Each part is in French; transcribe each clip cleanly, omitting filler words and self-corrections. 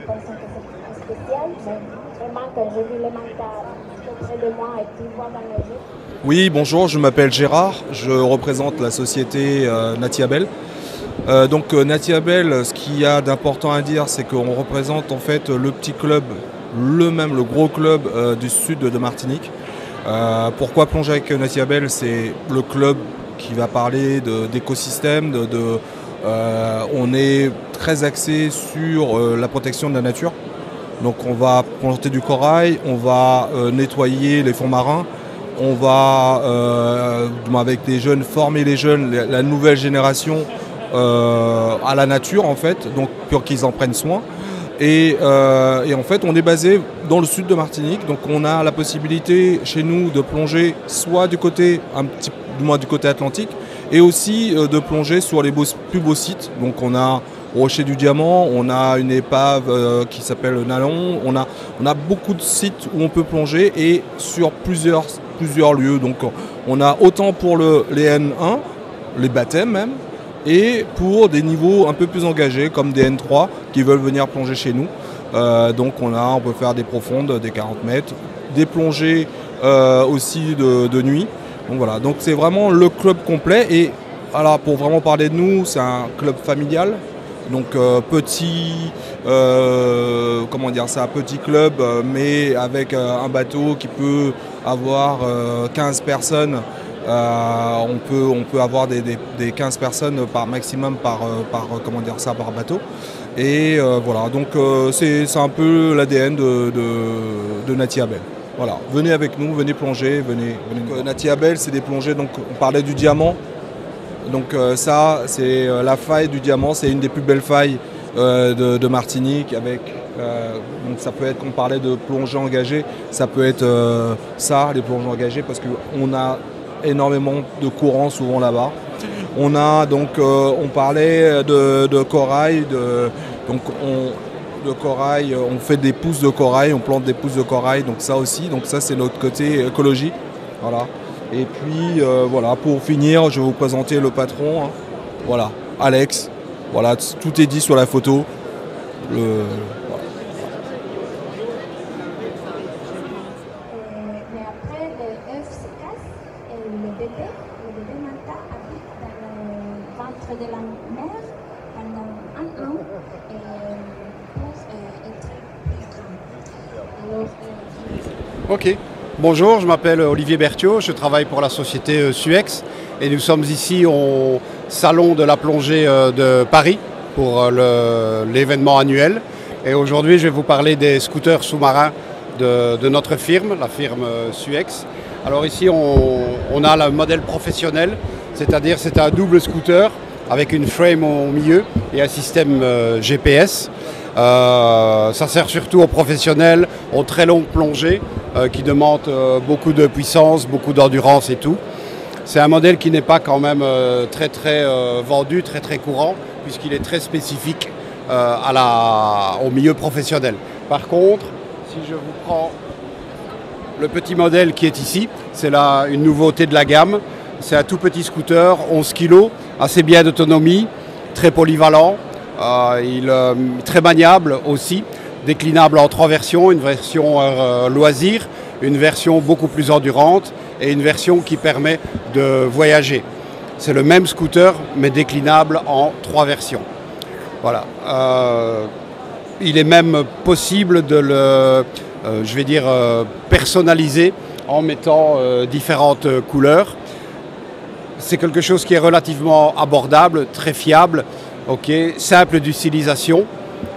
personne que c'est spéciale, mais vraiment quand j'ai vu les mantas auprès de moi et puis voir dans les yeux. Oui, bonjour, je m'appelle Gérard, je représente la société Natiabel. Natiabel, ce qu'il y a d'important à dire, c'est qu'on représente en fait le petit club, le gros club du sud de Martinique. Pourquoi plonger avec Natiabel? C'est le club qui va parler d'écosystème, on est très axé sur la protection de la nature. Donc on va planter du corail, on va nettoyer les fonds marins, on va avec les jeunes former les jeunes, la nouvelle génération à la nature en fait, donc pour qu'ils en prennent soin. Et en fait on est basé dans le sud de Martinique, donc on a la possibilité chez nous de plonger soit du côté du moins du côté atlantique, et aussi de plonger sur les plus beaux sites. Donc on a Rocher du Diamant, on a une épave qui s'appelle Nalon, on a beaucoup de sites où on peut plonger et sur plusieurs lieux. Donc on a autant pour les N1, les baptêmes même, et pour des niveaux un peu plus engagés comme des N3 qui veulent venir plonger chez nous. Donc on peut faire des profondes, des 40 mètres, des plongées aussi de nuit. Donc voilà, donc c'est vraiment le club complet. Et voilà, pour vraiment parler de nous, c'est un club familial. Donc petit club, mais avec un bateau qui peut avoir 15 personnes. On peut avoir des 15 personnes par maximum par bateau. Et voilà, donc c'est un peu l'ADN de Natiabel. Voilà, venez avec nous, venez plonger, venez. Natiabel, c'est des plongées, donc on parlait du diamant. Donc ça, c'est la faille du diamant, c'est une des plus belles failles de Martinique. Donc ça peut être, on parlait de plongée engagée, ça peut être les plongées engagées, parce qu'on a énormément de courants souvent là-bas. On a donc, on parlait de corail, on fait des pousses de corail, on plante des pousses de corail, donc ça aussi, donc ça c'est notre côté écologie. Voilà. Et puis voilà, pour finir, je vais vous présenter le patron. Hein. Voilà, Alex. Voilà, tout est dit sur la photo. Voilà. Mais après, le œuf se casse et le bébé manta habite dans le ventre de la mère pendant un an et pour être plus grand. Alors, Ok. Bonjour, je m'appelle Olivier Berthiaud, je travaille pour la société Suex et nous sommes ici au salon de la plongée de Paris pour l'événement annuel. Et aujourd'hui, je vais vous parler des scooters sous-marins de notre firme, la firme Suex. Alors ici, on a le modèle professionnel, c'est-à-dire c'est un double scooter avec une frame au milieu et un système GPS. Ça sert surtout aux professionnels, aux très longues plongées qui demandent beaucoup de puissance, beaucoup d'endurance et tout. C'est un modèle qui n'est pas quand même très vendu, très courant, puisqu'il est très spécifique au milieu professionnel. Par contre, si je vous prends le petit modèle qui est ici, c'est là une nouveauté de la gamme. C'est un tout petit scooter, 11 kg, assez bien d'autonomie, très polyvalent. Très maniable aussi, déclinable en 3 versions, une version loisir, une version beaucoup plus endurante et une version qui permet de voyager. C'est le même scooter mais déclinable en 3 versions. Voilà. Il est même possible de le personnaliser en mettant différentes couleurs. C'est quelque chose qui est relativement abordable, très fiable. Ok, simple d'utilisation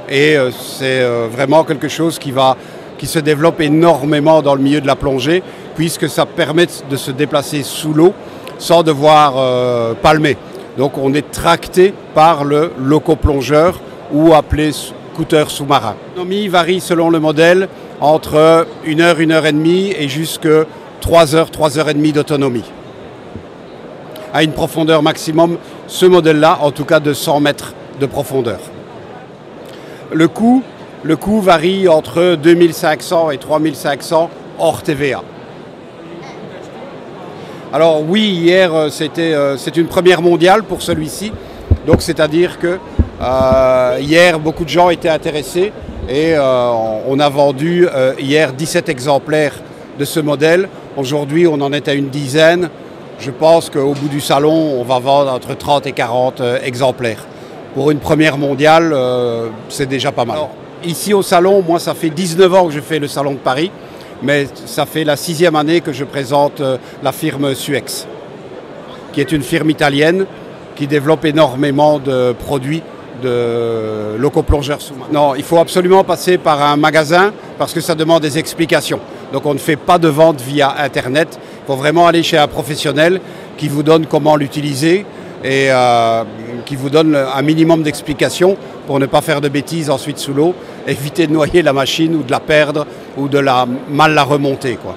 et c'est vraiment quelque chose qui se développe énormément dans le milieu de la plongée puisque ça permet de se déplacer sous l'eau sans devoir palmer. Donc on est tracté par le locoplongeur ou appelé scooter sous-marin. L'autonomie varie selon le modèle entre 1 heure, 1 heure et demie et jusque 3 heures, 3 heures et demie d'autonomie. À une profondeur maximum, ce modèle-là, en tout cas de 100 mètres de profondeur. Le coût varie entre 2500 et 3500 hors TVA. Alors oui, hier, c'est une première mondiale pour celui-ci. Donc c'est-à-dire que hier, beaucoup de gens étaient intéressés Et on a vendu hier 17 exemplaires de ce modèle. Aujourd'hui, on en est à une dizaine. Je pense qu'au bout du salon, on va vendre entre 30 et 40 exemplaires. Pour une première mondiale, c'est déjà pas mal. Alors, ici au salon, moi ça fait 19 ans que je fais le salon de Paris, mais ça fait la 6e année que je présente la firme Suex, qui est une firme italienne qui développe énormément de produits de locoplongeurs sous-marins. Non, il faut absolument passer par un magasin parce que ça demande des explications. Donc on ne fait pas de vente via Internet. Il faut vraiment aller chez un professionnel qui vous donne comment l'utiliser et qui vous donne un minimum d'explications pour ne pas faire de bêtises ensuite sous l'eau, éviter de noyer la machine ou de la perdre ou de mal la remonter, quoi.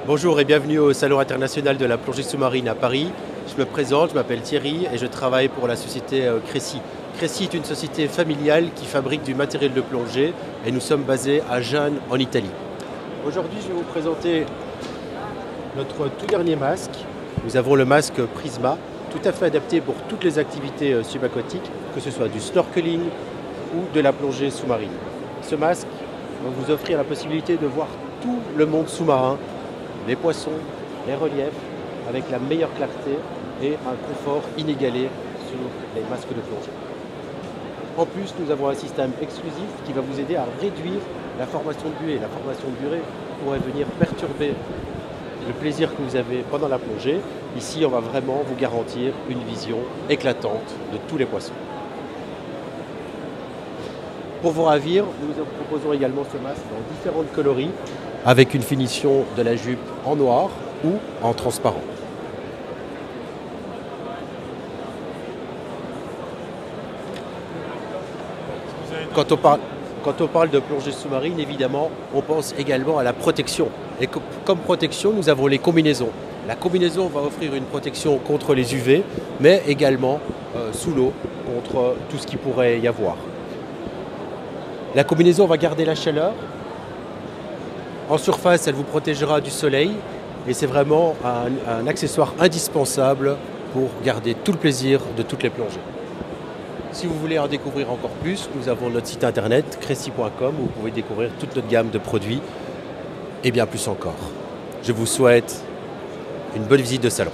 Bonjour et bienvenue au Salon international de la plongée sous-marine à Paris. Je me présente, je m'appelle Thierry et je travaille pour la société Cressi. Cressi est une société familiale qui fabrique du matériel de plongée et nous sommes basés à Gênes en Italie. Aujourd'hui, je vais vous présenter notre tout dernier masque. Nous avons le masque Prisma, tout à fait adapté pour toutes les activités subaquatiques, que ce soit du snorkeling ou de la plongée sous-marine. Ce masque va vous offrir la possibilité de voir tout le monde sous-marin, les poissons, les reliefs, avec la meilleure clarté et un confort inégalé sur les masques de plongée. En plus, nous avons un système exclusif qui va vous aider à réduire la formation de buée. La formation de buée pourrait venir perturber le plaisir que vous avez pendant la plongée. Ici, on va vraiment vous garantir une vision éclatante de tous les poissons. Pour vous ravir, nous vous proposons également ce masque dans différentes coloris, avec une finition de la jupe en noir ou en transparent. Quand on parle de plongée sous-marine, évidemment, on pense également à la protection. Et comme protection, nous avons les combinaisons. La combinaison va offrir une protection contre les UV, mais également sous l'eau, contre tout ce qui pourrait y avoir. La combinaison va garder la chaleur. En surface, elle vous protégera du soleil et c'est vraiment un accessoire indispensable pour garder tout le plaisir de toutes les plongées. Si vous voulez en découvrir encore plus, nous avons notre site internet cressi.com où vous pouvez découvrir toute notre gamme de produits et bien plus encore. Je vous souhaite une bonne visite de salon.